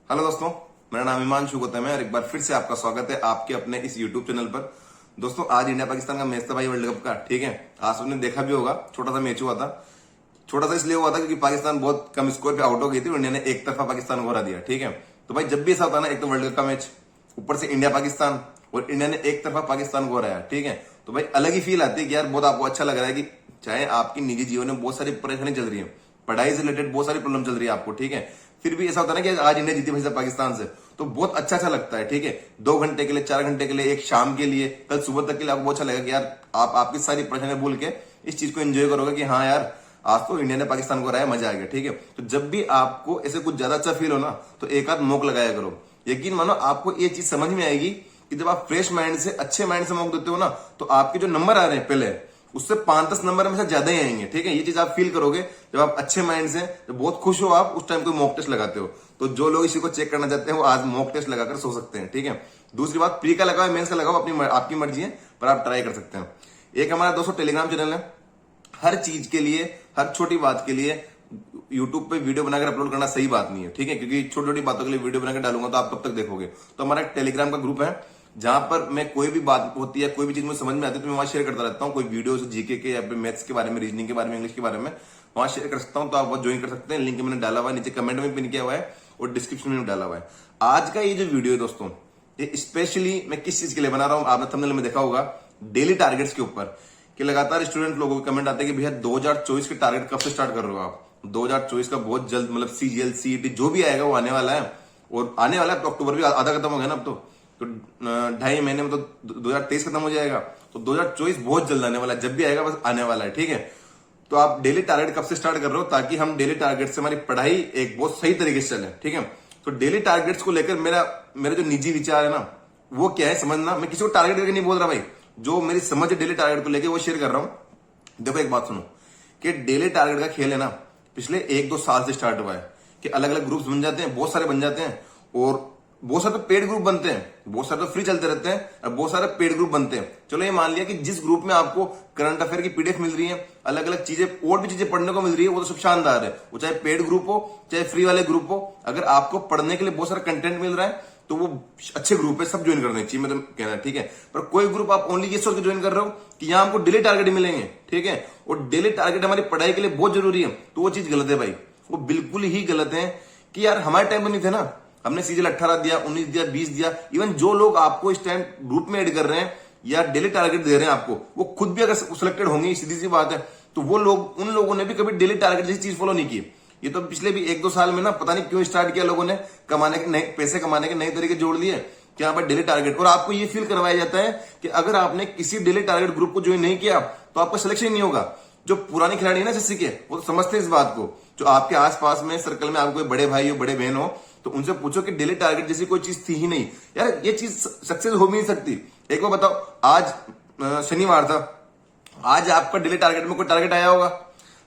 Hello दोस्तों, मेरा नाम हिमांशु गौतम है और एक बार फिर से आपका स्वागत है आपके अपने इस यूट्यूब चैनल पर। दोस्तों, आज इंडिया पाकिस्तान का मैच था भाई, वर्ल्ड कप का। ठीक है, आज सबने देखा भी होगा। छोटा सा मैच हुआ था। छोटा सा इसलिए हुआ था क्योंकि पाकिस्तान बहुत कम स्कोर पे आउट हो गई थी और इंडिया ने एक तरफा पाकिस्तान को हरा दिया। ठीक है, तो भाई जब भी ऐसा होता है ना, एक तो वर्ल्ड कप का मैच, ऊपर से इंडिया पाकिस्तान, और इंडिया ने एक तरफा पाकिस्तान को हराया। ठीक है, तो भाई अलग ही फील आती है कि यार बहुत आपको अच्छा लग रहा है कि चाहे आपकी निजी जीवन में बहुत सारी परेशानी चल रही है, पढ़ाई से रिलेटेड बहुत सारी प्रॉब्लम चल रही है आपको। ठीक है, फिर भी ऐसा होता है ना कि आज इंडिया जीती भाई साहब पाकिस्तान से, तो बहुत अच्छा लगता है। ठीक है, 2 घंटे के लिए, 4 घंटे के लिए, एक शाम के लिए, कल सुबह तक के लिए आपको बहुत अच्छा लगेगा कि यार आप आपकी सारी परेशानियां भूल के इस चीज को एंजॉय करोगे कि हाँ यार आज तो इंडिया ने पाकिस्तान को हराया, मजा आ गया। ठीक है, तो जब भी आपको ऐसे कुछ ज्यादा अच्छा फील हो ना, तो एक आध मौक लगाया करो। यकीन मानो आपको ये चीज समझ में आएगी कि जब आप फ्रेश माइंड से, अच्छे माइंड से मौक देते हो ना, तो आपके जो नंबर आ रहे हैं पहले, उससे 5-10 नंबर में से ज्यादा ही आएंगे। ठीक है, ये चीज आप फील करोगे जब आप अच्छे माइंड से, जब बहुत खुश हो आप, उस टाइम कोई मॉक टेस्ट लगाते हो। तो जो लोग इसी को चेक करना चाहते हैं वो आज मॉक टेस्ट लगाकर सो सकते हैं। ठीक है, दूसरी बात, प्री का लगाओ, मेंस का लगाओ, आपकी मर्जी है, पर आप ट्राई कर सकते हैं। एक हमारा दोस्तों टेलीग्राम चैनल है, हर चीज के लिए, हर छोटी बात के लिए यूट्यूब पे वीडियो बनाकर अपलोड करना सही बात नहीं है। ठीक है, क्योंकि छोटी छोटी बातों के लिए वीडियो बनाकर डालूंगा तो आप कब तक देखोगे। तो हमारा एक टेलीग्राम का ग्रुप है जहां पर मैं कोई भी बात होती है, कोई भी चीज मुझे समझ में आती है तो मैं वहां शेयर करता रहता हूँ। कोई वीडियो जीके के या फिर मैथ्स के बारे में, रीजनिंग के बारे में, इंग्लिश के बारे में वहां शेयर कर सकता हूं। तो आप वहां ज्वाइन कर सकते हैं। लिंक मैंने डाला हुआ है, नीचे कमेंट में पिन किया हुआ है और डिस्क्रिप्शन में डाला हुआ है। आज का ये जो वीडियो है दोस्तों, ये स्पेशली मैं किस चीज के लिए बना रहा हूं, आपने थंबनेल में देखा होगा, डेली टारगेट्स के ऊपर। कि लगातार स्टूडेंट लोगों के कमेंट आते हैं कि भैया 2024 के टारगेट कब से स्टार्ट कर रहे हो आप। 2024 का बहुत जल्द, मतलब सीजीएल सीईटी जो भी आएगा वो आने वाला है, और आने वाला है। तो अक्टूबर भी आधा खत्म हो गया ना अब तो 2.5 महीने में तो 2023 खत्म हो जाएगा। तो 2024 बहुत जल्द आने वाला है, जब भी आएगा बस आने वाला है। ठीक है, तो आप डेली टारगेट कब से स्टार्ट कर रहे हो, ताकि हम डेली टारगेट से हमारी पढ़ाई एक बहुत सही तरीके से चले। ठीक है, तो डेली टारगेट्स को लेकर मेरा जो निजी विचार है ना, वो क्या है समझना। मैं किसी को टारगेट करके नहीं बोल रहा भाई, जो मेरी समझ है डेली टारगेट को लेकर वो शेयर कर रहा हूं। देखो एक बात सुनो, कि डेली टारगेट का खेल है ना, पिछले 1-2 साल से स्टार्ट हुआ है। कि अलग अलग ग्रुप्स बन जाते हैं, बहुत सारे बन जाते हैं, और बहुत सारे तो पेड ग्रुप बनते हैं, बहुत सारे तो फ्री चलते रहते हैं, और बहुत सारे पेड ग्रुप बनते हैं। चलो ये मान लिया कि जिस ग्रुप में आपको करंट अफेयर की पीडीएफ मिल रही है, अलग अलग चीजें और भी चीजें पढ़ने को मिल रही है, वो तो सब शानदार है। वो चाहे पेड ग्रुप हो, चाहे फ्री वाले ग्रुप हो, अगर आपको पढ़ने के लिए बहुत सारा कंटेंट मिल रहा है तो वो अच्छे ग्रुप है, सब ज्वाइन करने चाहिए, मैं तो कहना। ठीक है, पर कोई ग्रुप आप ओनली ये सोच के ज्वाइन कर रहे हो कि यहाँ हमको डेली टारगेट मिलेंगे। ठीक है, और डेली टारगेट हमारी पढ़ाई के लिए बहुत जरूरी है, तो वो चीज गलत है भाई। वो बिल्कुल ही गलत है कि यार हमारे टाइम पर नहीं थे ना, हमने सीजीएल 18 दिया, 19 दिया, 20 दिया। इवन जो लोग आपको इस टाइम ग्रुप में ऐड कर रहे हैं या डेली टारगेट दे रहे हैं आपको, वो खुद भी अगर सिलेक्टेड होंगे, सीधी सी बात है, तो वो लोग, उन लोगों ने भी कभी डेली टारगेट जैसी चीज फॉलो नहीं की। ये तो पिछले भी 1-2 साल में ना, पता नहीं क्यों स्टार्ट किया लोगों ने, कमाने के नए पैसे, कमाने के नए तरीके जोड़ लिए कि यहाँ पर डेली टारगेट। और आपको ये फील करवाया जाता है कि अगर आपने किसी डेली टारगेट ग्रुप को ज्वाइन नहीं किया तो आपका सिलेक्शन नहीं होगा। जो पुराने खिलाड़ी है ना एसएससी के, वो तो समझते हैं इस बात को। जो आपके आसपास में सर्कल में आपको कोई बड़े भाई हो, बड़े बहन हो, तो उनसे पूछो कि डेली टारगेट जैसी कोई चीज थी ही नहीं यार, ये चीज सक्सेस हो भी नहीं सकती। एक बार बताओ, आज शनिवार था, आज आपका डेली टारगेट में कोई टारगेट आया होगा?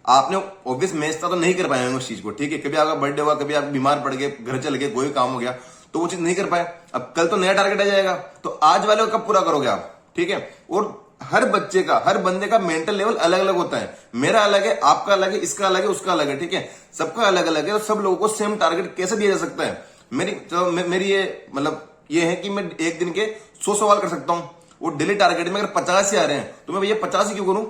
आपने ऑब्वियस मैच था तो नहीं कर पाए उस चीज को। ठीक है, कभी आपका बर्थडे हुआ, कभी आप बीमार पड़ गए, घर चल गए, कोई काम हो गया, तो वो चीज नहीं कर पाए। अब कल तो नया टारगेट आ जाएगा, तो आज वाले को कब पूरा करोगे आप? ठीक है, और हर बच्चे का, हर बंदे का मेंटल लेवल अलग अलग होता है। मेरा अलग है, आपका अलग है, इसका अलग है, उसका अलग है। ठीक है, सबका अलग अलग है, और सब लोगों को सेम टारगेट कैसे दिया जा सकता है? मेरी ये मतलब ये है कि मैं एक दिन के 100 सवाल कर सकता हूं, और डेली टारगेट में अगर 50 ही आ रहे हैं तो मैं भैया 50 ही क्यों करूं?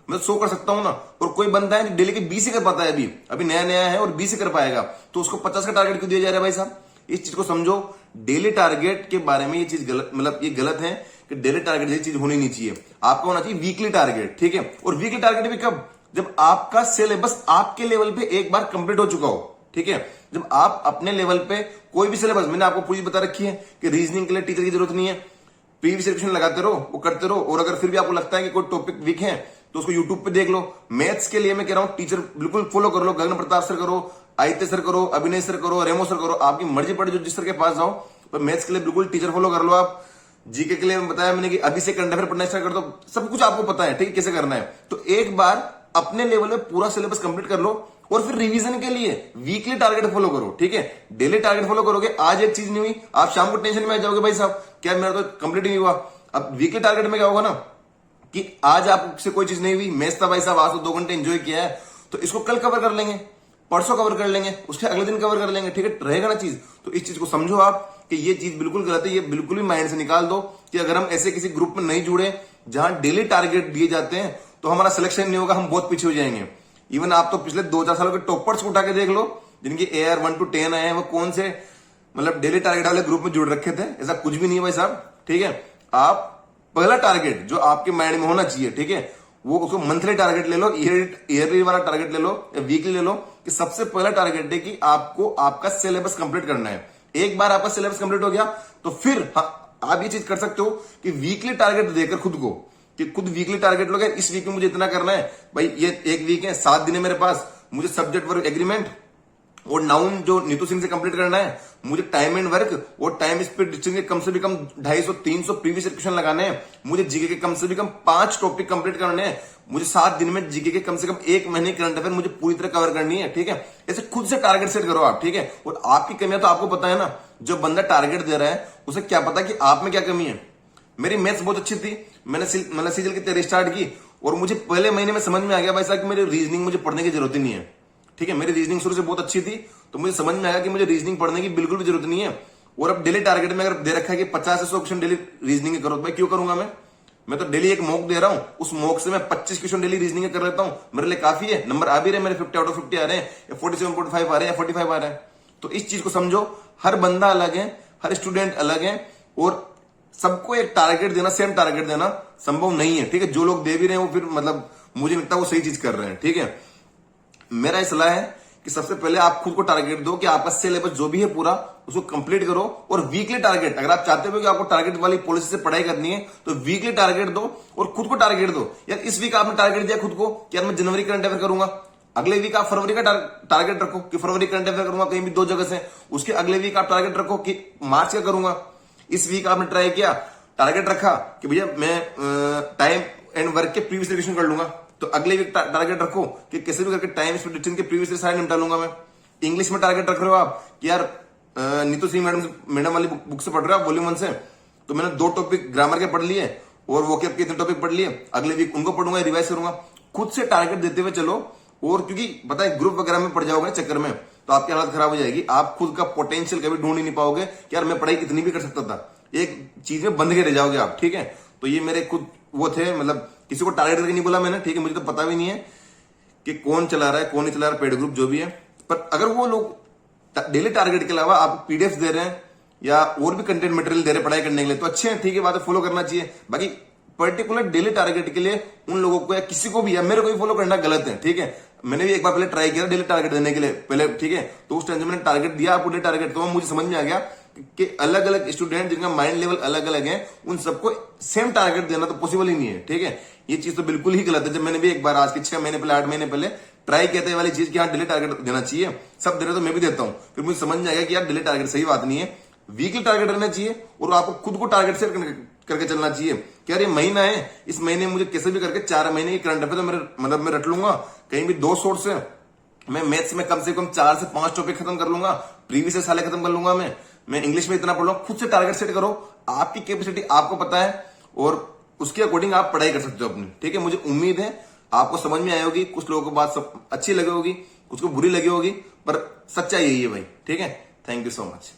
मैं 100 कर सकता हूं ना। और कोई बंदा है डेली के 20 ही कर पाता है, अभी नया नया है और 20 ही कर पाएगा, तो उसको 50 का टारगेट क्यों दिया जा रहा है भाई साहब? इस चीज को समझो। डेली टारगेट के बारे में ये चीज गलत, मतलब ये गलत है कि डेली टारगेट जैसी चीज होनी नहीं चाहिए। आपका होना चाहिए वीकली टारगेट। ठीक है, और वीकली टारगेट भी कब? जब आपका सिलेबस आपके लेवल पे एक बार कंप्लीट हो चुका हो। ठीक है, जब आप अपने लेवल पे कोई भी सिलेबस, मैंने आपको पूरी बता रखी है कि रीजनिंग के लिए टीचर की जरूरत नहीं है, प्रीवियस रिविजन लगाते रहो, वो करते रहो। और अगर फिर भी आपको लगता है कि कोई टॉपिक वीक है तो उसको यूट्यूब पे देख लो। मैथ्स के लिए मैं कह रहा हूं टीचर बिल्कुल फॉलो कर लो, गगन प्रताप सर करो, आदित्य सर करो, अभिनय सर करो, रेमो सर करो, आपकी मर्जी पड़े जो जिस सर के पास जाओ, पर मैथ्स के लिए बिल्कुल टीचर फॉलो कर लो आप। जीके के लिए बताया मैंने कि अभी से करंट अफेयर पढ़ना स्टार्ट कर दो, सब कुछ आपको पता है। ठीक है, कैसे करना है, तो एक बार अपने लेवल में पूरा सिलेबस कंप्लीट कर लो, और फिर रिवीजन के लिए वीकली टारगेट फॉलो करो। ठीक है, डेली टारगेट फॉलो करोगे, आज एक चीज नहीं हुई, आप शाम को टेंशन में आ जाओगे, भाई साहब क्या मेरा तो कंप्लीट नहीं हुआ। अब वीकली टारगेट में क्या होगा ना, कि आज आपसे कोई चीज नहीं हुई, मैच था भाई साहब, आज तो 2 घंटे एंजॉय किया है, तो इसको कल कवर कर लेंगे, परसों कवर कर लेंगे, उसके अगले दिन कवर कर लेंगे, ठीक है, रहेगा ना चीज। तो इस चीज को समझो आप कि ये चीज बिल्कुल गलत है, ये बिल्कुल भी माइंड से निकाल दो कि अगर हम ऐसे किसी ग्रुप में नहीं जुड़े जहां डेली टारगेट दिए जाते हैं तो हमारा सिलेक्शन नहीं होगा, हम बहुत पीछे हो जाएंगे। इवन आप तो पिछले 2-4 सालों के टॉपर्स को उठा के देख लो, जिनकी AR 1 to 10 आए हैं, वो कौन से मतलब डेली टारगेट वाले ग्रुप में जुड़ रखे थे। ऐसा कुछ भी नहीं है भाई साहब, ठीक है। आप पहला टारगेट जो आपके माइंड में होना चाहिए, ठीक है, वो उसको मंथली टारगेट ले लो, ईयरली वाला टारगेट ले लो या वीकली ले लो, कि सबसे पहला टारगेट है कि आपको आपका सिलेबस कंप्लीट करना है। एक बार आपका सिलेबस कंप्लीट हो गया तो फिर आप ये चीज कर सकते हो कि वीकली टारगेट देकर खुद को, कि खुद वीकली टारगेट लोगे, इस वीक में मुझे इतना करना है भाई, ये एक वीक है, 7 दिन है मेरे पास, मुझे सब्जेक्ट वर्क एग्रीमेंट और नाउन जो नीतू सिंह से कंप्लीट करना है, मुझे टाइम एंड वर्क और टाइम स्पीड डिस्टेंस के कम से कम 250-300 प्रीवियस क्वेश्चन लगाने हैं, मुझे जीके के कम से कम 5 टॉपिक कंप्लीट करने हैं, मुझे 7 दिन में जीके के कम से कम 1 महीने करंट अफेयर मुझे पूरी तरह कवर करनी है, ठीक है। ऐसे खुद से टारगेट सेट करो आप, ठीक है। और आपकी कमियां तो आपको पता है ना, जो बंदा टारगेट दे रहा है उसे क्या पता कि आप में क्या कमी है। मेरी मैथ्स बहुत अच्छी थी, मैंने सीजल की तैयारी स्टार्ट की और मुझे पहले महीने में समझ में आ गया भाई साहब कि मेरी रीजनिंग मुझे पढ़ने की जरूरत ही नहीं है, ठीक है। मेरी रीजनिंग शुरू से बहुत अच्छी थी, तो मुझे समझ में आया कि मुझे रीजनिंग पढ़ने की बिल्कुल भी जरूरत नहीं है। और अब डेली टारगेट में अगर दे रखा है कि 50 से 100 क्वेश्चन डेली रीजनिंग के करो, तो मैं क्यों करूंगा। मैं तो डेली एक मॉक दे रहा हूं, उस मॉक से मैं 25 क्वेश्चन डेली रीजनिंग कर लेता हूं, मेरे लिए काफी है। नंबर आ भी रहे मेरे 50 आउट ऑफ 50 आ रहे हैं, या 47.5 आ रहे हैं, या 45 आ रहे हैं। तो इस चीज को समझो, हर बंदा अलग है, हर स्टूडेंट अलग है, और सबको एक टारगेट देना, सेम टारगेट देना संभव नहीं है, ठीक है। जो लोग दे भी रहे हैं वो फिर मतलब मुझे लगता है वो सही चीज कर रहे हैं, ठीक है। मेरा ये सलाह है कि सबसे पहले आप खुद को टारगेट दो कि आपका सिलेबस जो भी है पूरा उसको कंप्लीट करो। और वीकली टारगेट, अगर आप चाहते हो कि आपको टारगेट वाली पॉलिसी से पढ़ाई करनी है तो वीकली टारगेट दो और खुद को टारगेट दो। यार इस वीक आपने टारगेट दिया खुद को कि यार मैं जनवरी करंट अफेयर करूंगा, अगले वीक आप फरवरी का टारगेट रखो कि फरवरी करंट अफेयर करूंगा कहीं भी 2 जगह से। उसके अगले वीक आप टारगेट रखो कि मार्च का करूंगा। इस वीक आपने ट्राई किया, टारगेट रखा कि भैया मैं टाइम एंड वर्क के प्रीवियस रिविजन कर लूंगा, तो अगले वीक टारगेट रखो कि कैसे भी करके टाइम स्पीड डिस्टेंस के प्रीवियस सारे निपटा लूंगा मैं। इंग्लिश में टारगेट रख रहे हो आप कि यार नीतू सिंह मैडम वाली बुक से पढ़ रहे हो आप, वॉल्यूम 1 से, तो मैंने 2 टॉपिक ग्रामर के पढ़ लिए और वो के 3 टॉपिक पढ़ लिए, अगले वीक उनको पढ़ूंगा, रिवाइज करूंगा। खुद से टारगेट देते हुए चलो। और क्योंकि पता है ग्रुप वगैरह में पढ़ जाओगे चक्कर में तो आपकी हालत खराब हो जाएगी, आप खुद का पोटेंशियल कभी ढूंढ ही नहीं पाओगे कि यार मैं पढ़ाई इतनी भी कर सकता था, एक चीज में बंद के रह जाओगे आप, ठीक है। तो ये मेरे खुद वो थे, मतलब किसी को टारगेट करके नहीं बोला मैंने, ठीक है। मुझे तो पता भी नहीं है कि कौन चला रहा है कौन नहीं चला रहा, पेड ग्रुप जो भी है। पर अगर वो लोग डेली टारगेट के अलावा आप पीडीएफ दे रहे हैं या और भी कंटेंट मटेरियल दे रहे हैं पढ़ाई करने के लिए तो अच्छे हैं, ठीक है, बात है, फॉलो करना चाहिए। बाकी पर्टिकुलर डेली टारगेट के लिए उन लोगों को या किसी को भी या मेरे को भी फॉलो करना गलत है, ठीक है। मैंने भी एक बार पहले ट्राई किया डेली टारगेट देने के लिए पहले, ठीक है, तो उस टाइम मैंने टारगेट दिया आपको डेली टारगेट, तो मुझे समझ में आ गया कि अलग अलग स्टूडेंट जिनका माइंड लेवल अलग अलग है उन सबको सेम टारगेट देना तो पॉसिबल ही नहीं है, ठीक है। ये चीज तो बिल्कुल ही गलत है। जब मैंने भी एक बार आज के 6 महीने पहले 8 महीने पहले ट्राई किया था ये वाली चीज कि हाँ डेली टारगेट देना चाहिए, सब दे रहे तो मैं भी देता हूं, फिर मुझे समझ में आएगा कि यार डेली टारगेट सही बात नहीं है, वीकली टारगेट रहना चाहिए और आपको खुद को टारगेट सेट करके चलना चाहिए कि यार ये महीना है, इस महीने मुझे कैसे भी करके 4 महीने की करंट अफेयर तो मेरे मतलब मैं रट लूंगा कहीं भी 2 सोर्स से। मैं मैथ्स में कम से कम 4 से 5 टॉपिक खत्म कर लूंगा, प्रीवियस साल खत्म कर लूंगा, मैं इंग्लिश में इतना पढ़ लूंगा। खुद से टारगेट सेट करो, आपकी कैपेसिटी आपको पता है और उसके अकॉर्डिंग आप पढ़ाई कर सकते हो अपनी, ठीक है। मुझे उम्मीद है आपको समझ में आई होगी, कुछ लोगों को बात सब अच्छी लगी होगी, कुछ को बुरी लगी होगी, पर सच्चाई यही है भाई, ठीक है। Thank you so much.